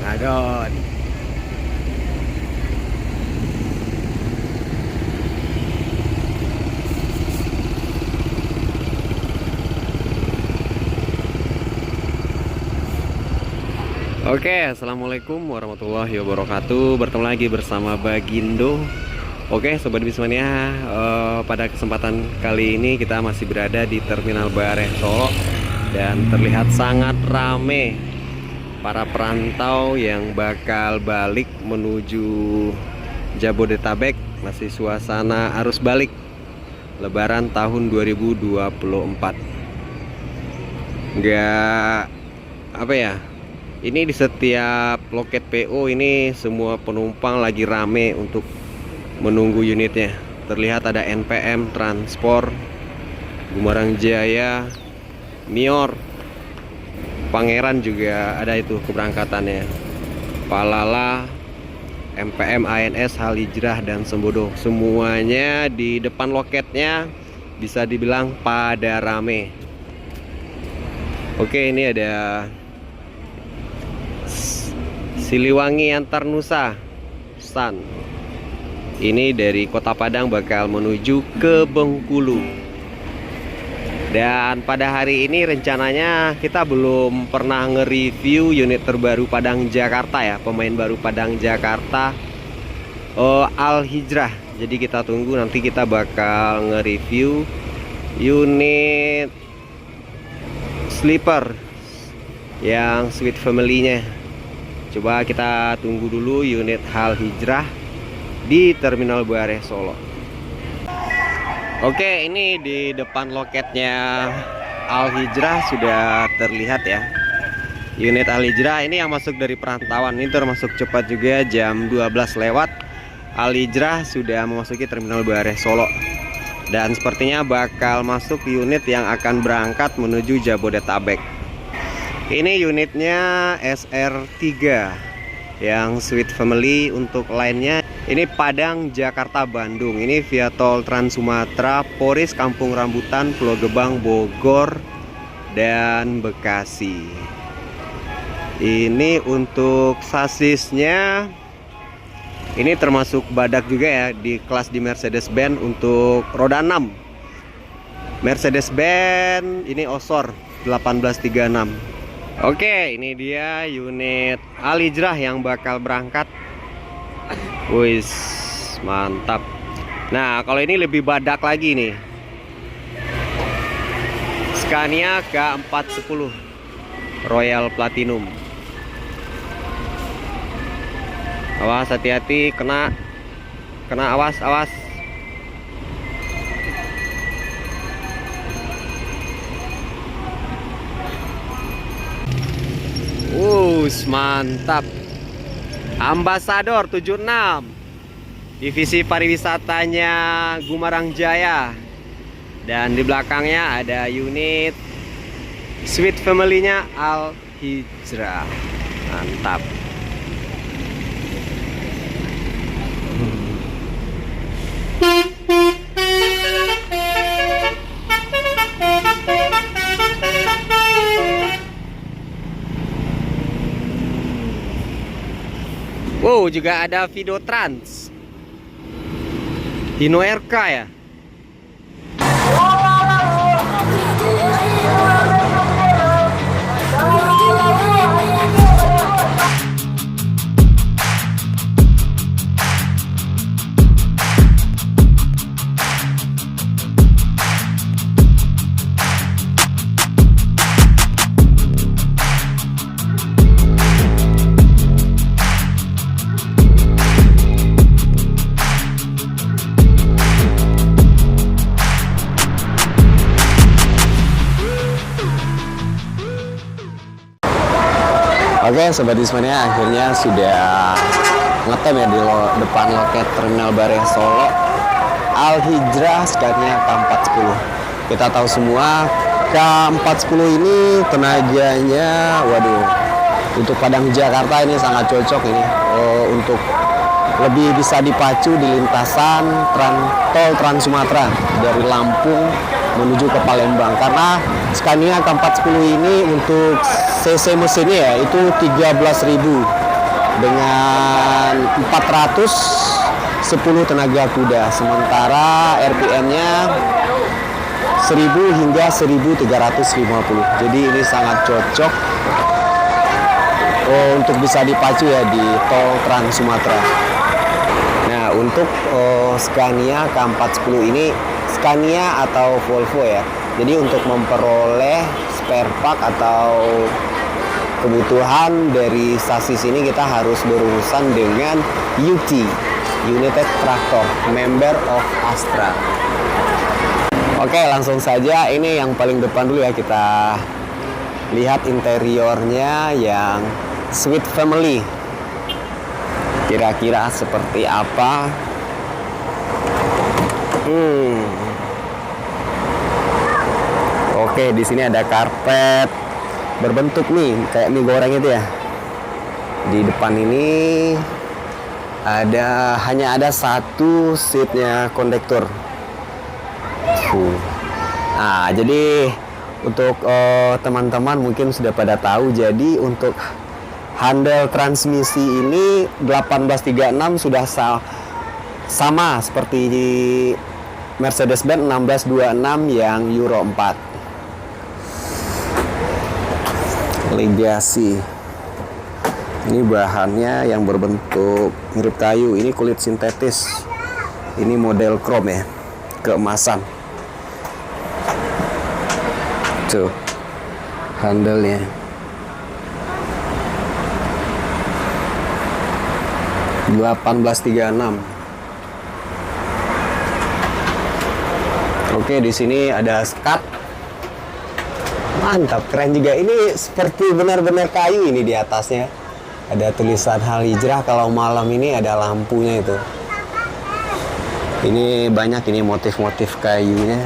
Adon. Oke, assalamualaikum warahmatullahi wabarakatuh. Bertemu lagi bersama Bagindo. Oke, Sobat Bismania, pada kesempatan kali ini kita masih berada di Terminal Bareh Solo dan terlihat sangat rame para perantau yang bakal balik menuju Jabodetabek. Masih suasana arus balik Lebaran tahun 2024. Enggak apa ya? Ini di setiap loket PO ini semua penumpang lagi rame untuk menunggu unitnya. Terlihat ada NPM, Transport, Gumarang Jaya, Mior, Pangeran juga ada itu keberangkatannya. Palala, MPM, ANS, Hal Hijrah, dan Sembodo. Semuanya di depan loketnya bisa dibilang pada rame. Oke, ini ada Siliwangi Antar Nusa San. Ini dari Kota Padang bakal menuju ke Bengkulu. Dan pada hari ini rencananya kita belum pernah nge-review unit terbaru Padang Jakarta ya, pemain baru Padang Jakarta, Al Hijrah. Jadi kita tunggu, nanti kita bakal nge-review unit sleeper yang Sweet Family-nya. Coba kita tunggu dulu unit Al Hijrah di Terminal Bareh Solo. Oke, ini di depan loketnya Al Hijrah sudah terlihat ya. Unit Al Hijrah ini yang masuk dari perantauan, ini termasuk cepat juga, jam 12 lewat. Al Hijrah sudah memasuki Terminal Bareh Solo. Dan sepertinya bakal masuk unit yang akan berangkat menuju Jabodetabek. Ini unitnya SR3 yang Sweet Family. Untuk lainnya ini Padang Jakarta Bandung. Ini via tol Trans Sumatera, Poris, Kampung Rambutan, Pulau Gebang, Bogor, dan Bekasi. Ini untuk sasisnya, ini termasuk badak juga ya, di kelas di Mercedes-Benz untuk roda 6. Mercedes-Benz ini Osor 1836. Oke, ini dia unit Al Hijrah yang bakal berangkat. Wis, mantap. Nah, kalau ini lebih badak lagi nih. Scania K410 Royal Platinum. Awas, hati-hati, kena awas. Mantap. Ambassador 76, divisi pariwisatanya Gumarang Jaya. Dan di belakangnya ada unit Sweet Family-nya Al Hijrah. Mantap. Wow, juga ada Videotrans, Hino RK ya. Oke, Sobat Bismania, akhirnya sudah ngetem ya di depan loket Terminal Bareh Solo. Al Hijrah Scania K410. Kita tahu semua K410 ini tenaganya, waduh, untuk Padang Jakarta ini sangat cocok ini, untuk lebih bisa dipacu di lintasan tol Trans Sumatera dari Lampung menuju ke Palembang, karena Scania K410 ini untuk cc mesinnya ya itu 13.000 dengan 410 tenaga kuda, sementara RPM-nya 1000 hingga 1350. Jadi ini sangat cocok untuk bisa dipacu ya di tol Trans Sumatera. Nah, untuk Scania K410 ini Scania atau Volvo ya. Jadi untuk memperoleh spare part atau kebutuhan dari sasis ini kita harus berurusan dengan UT, United Tractor, member of Astra. Oke, langsung saja ini yang paling depan dulu ya, kita lihat interiornya yang Sweet Family. Kira-kira seperti apa? Oke, di sini ada karpet berbentuk nih kayak mie goreng itu ya. Di depan ini hanya ada satu seatnya kondektur. Nah, jadi untuk teman-teman mungkin sudah pada tahu, jadi untuk handle transmisi ini 1836 sudah sama seperti di Mercedes-Benz 1626 yang Euro 4. Legasi. Ini bahannya yang berbentuk mirip kayu, ini kulit sintetis. Ini model chrome ya, keemasan. Tuh, handle-nya. (1836). Oke, di sini ada skat. Mantap, keren juga. Ini seperti benar-benar kayu ini di atasnya. Ada tulisan Al Hijrah, kalau malam ini ada lampunya itu. Ini banyak ini motif-motif kayunya.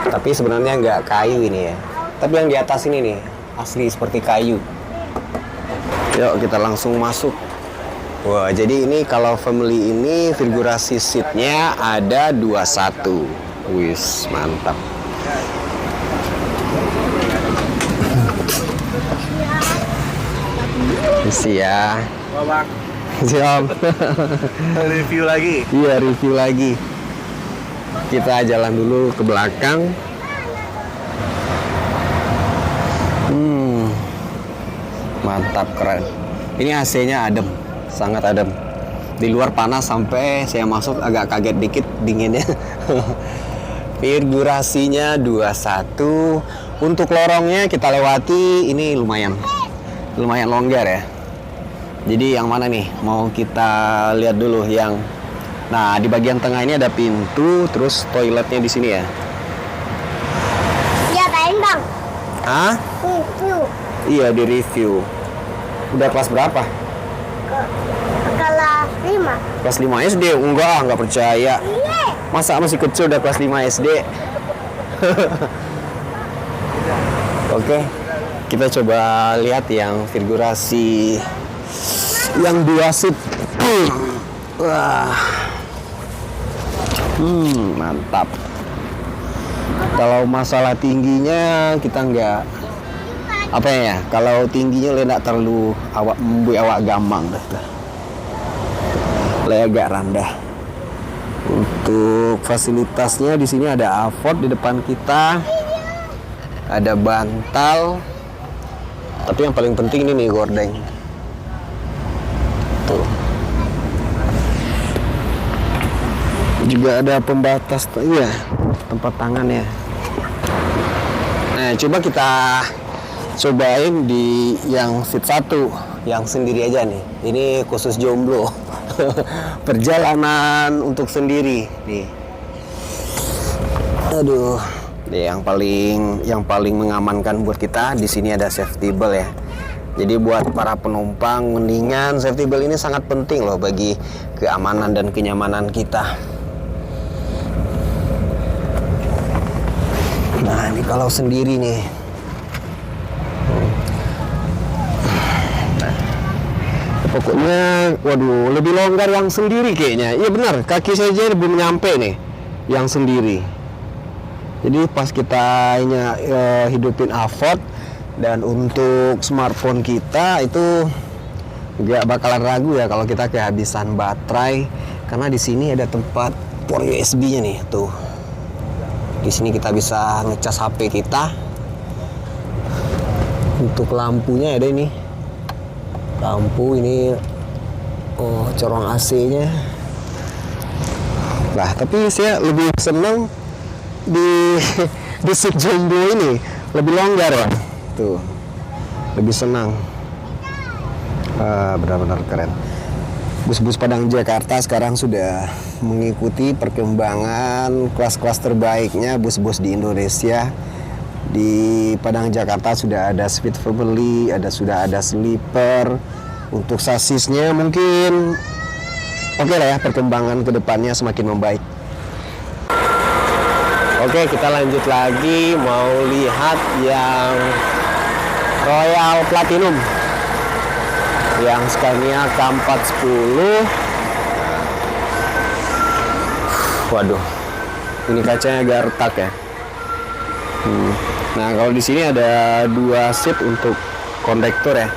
Tapi sebenarnya nggak kayu ini ya. Tapi yang di atas ini nih, asli seperti kayu. Yuk kita langsung masuk. Wah, jadi ini kalau family ini figurasi seatnya ada 21. Wis, mantap. Isi ya. Siap. Review lagi. Iya, review lagi. Kita jalan dulu ke belakang. Mantap, keren. Ini AC-nya adem, sangat adem. Di luar panas sampai saya masuk agak kaget dikit dinginnya. Figurasinya 21. Untuk lorongnya kita lewati ini lumayan longgar ya. Jadi yang mana nih? Mau kita lihat dulu yang. Nah, di bagian tengah ini ada pintu, terus toiletnya di sini ya. Iya, Bang. Hah? Review. Iya, di review. Udah kelas berapa? Kelas 5. Kelas 5 SD? Enggak percaya. Iya. Masa masih kecil udah kelas 5 SD? Oke, kita coba lihat yang figurasi yang 2 seat. Wah. Mantap. Kalau masalah tingginya kita nggak apa ya, kalau tingginya tidak terlalu awak gampang dah. Agak rendah. Untuk fasilitasnya di sini ada avot di depan kita. Ada bantal. Tapi yang paling penting ini nih gordeng. Tuh. Juga ada pembatas ya, tempat tangan ya. Nah, coba kita cobain di yang seat 1 yang sendiri aja nih. Ini khusus jomblo. Perjalanan untuk sendiri nih. Aduh, yang paling mengamankan buat kita di sini ada safety belt ya. Jadi buat para penumpang mendingan safety belt ini sangat penting loh bagi keamanan dan kenyamanan kita. Nah, ini kalau sendiri nih. Nah, pokoknya, waduh, lebih longgar yang sendiri kayaknya. Iya benar, kaki saja belum nyampe nih, yang sendiri. Jadi pas kita hidupin AVOD, dan untuk smartphone kita itu nggak bakalan ragu ya kalau kita kehabisan baterai, karena di sini ada tempat port USB-nya nih tuh. Di sini kita bisa ngecas HP kita. Untuk lampunya ada ini. Lampu ini corong AC-nya. Nah, tapi saya lebih senang di seat jumbo ini, lebih longgar ya. Tuh. Lebih senang. Benar-benar keren. Bus-bus Padang Jakarta sekarang sudah mengikuti perkembangan kelas-kelas terbaiknya bus-bus di Indonesia. Di Padang Jakarta sudah ada Sweet Family, sudah ada Sleeper. Untuk sasisnya mungkin oke lah ya, perkembangan kedepannya semakin membaik. Oke, kita lanjut lagi, mau lihat yang Royal Platinum, yang Scania K410. Waduh, ini kacanya agak retak ya. Nah, kalau di sini ada 2 seat untuk kondektur ya.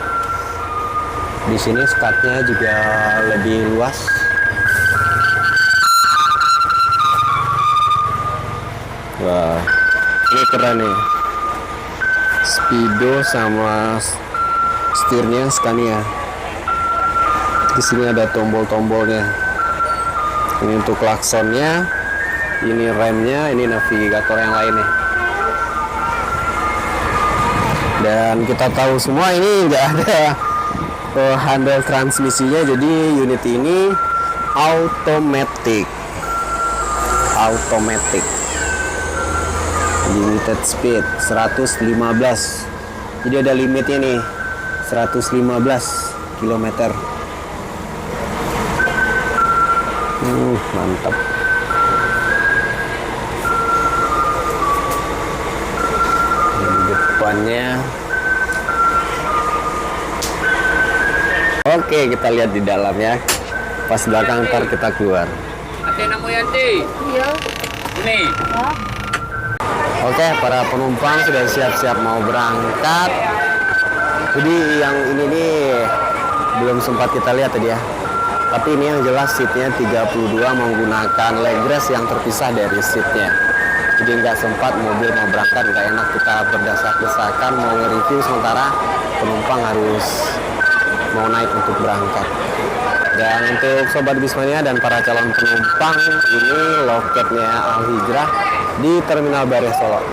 Di sini skatnya juga lebih luas. Wah, ini keren nih. Speedo sama setirnya Scania. Di sini ada tombol-tombolnya. Ini untuk klaksonnya, ini remnya, ini navigator yang lainnya. Dan kita tahu semua ini nggak ada handle transmisinya, jadi unit ini automatic. Limited speed 115. Jadi ada limitnya nih, 115 km. Mantap. Di depannya. Oke, kita lihat di dalam ya. Pas belakang ntar kita keluar. Ate namo Yanti. Iya. Ini. Oke, para penumpang sudah siap-siap mau berangkat. Jadi yang ini nih belum sempat kita lihat tadi ya. Tapi ini yang jelas seatnya 32 menggunakan legress yang terpisah dari seatnya. Jadi nggak sempat mobil mau berangkat, nggak enak kita berdesak-desakan mau nge-review sementara penumpang harus mau naik untuk berangkat. Dan untuk Sobat Bismania dan para calon penumpang, ini loketnya Al Hijrah di Terminal Bare Solo.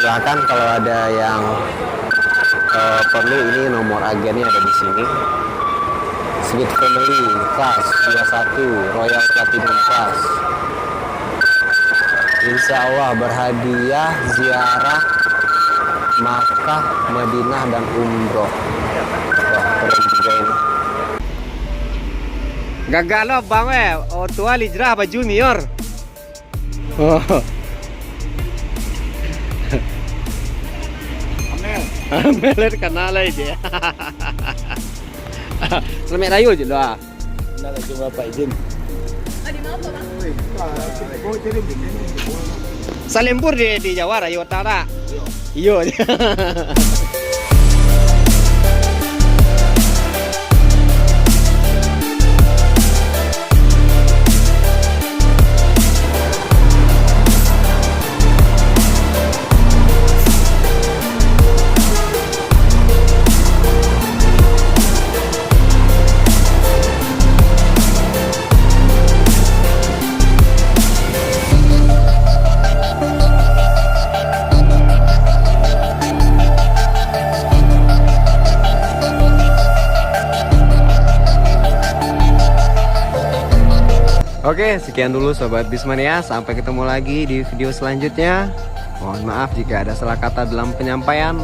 Silakan kalau ada yang perlu, ini nomor agennya ada di sini. Sweet Family Class 21 Royal Platinum Class. Insya Allah berhadiah ziarah Makkah, Madinah, dan Umroh. Wah, keren juga ini. Gagal lo bang tua Hijrah apa junior? Amel kenal aja. Selamat rayu je doa. Nak jumpa Pak Izin. Salempur di Jawa Raya Utara. Iyo. Oke, sekian dulu Sobat Bismania. Sampai ketemu lagi di video selanjutnya. Mohon maaf jika ada salah kata dalam penyampaian.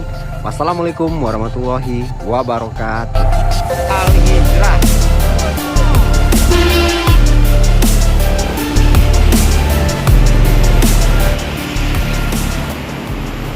Wassalamualaikum warahmatullahi wabarakatuh. Al Hijrah.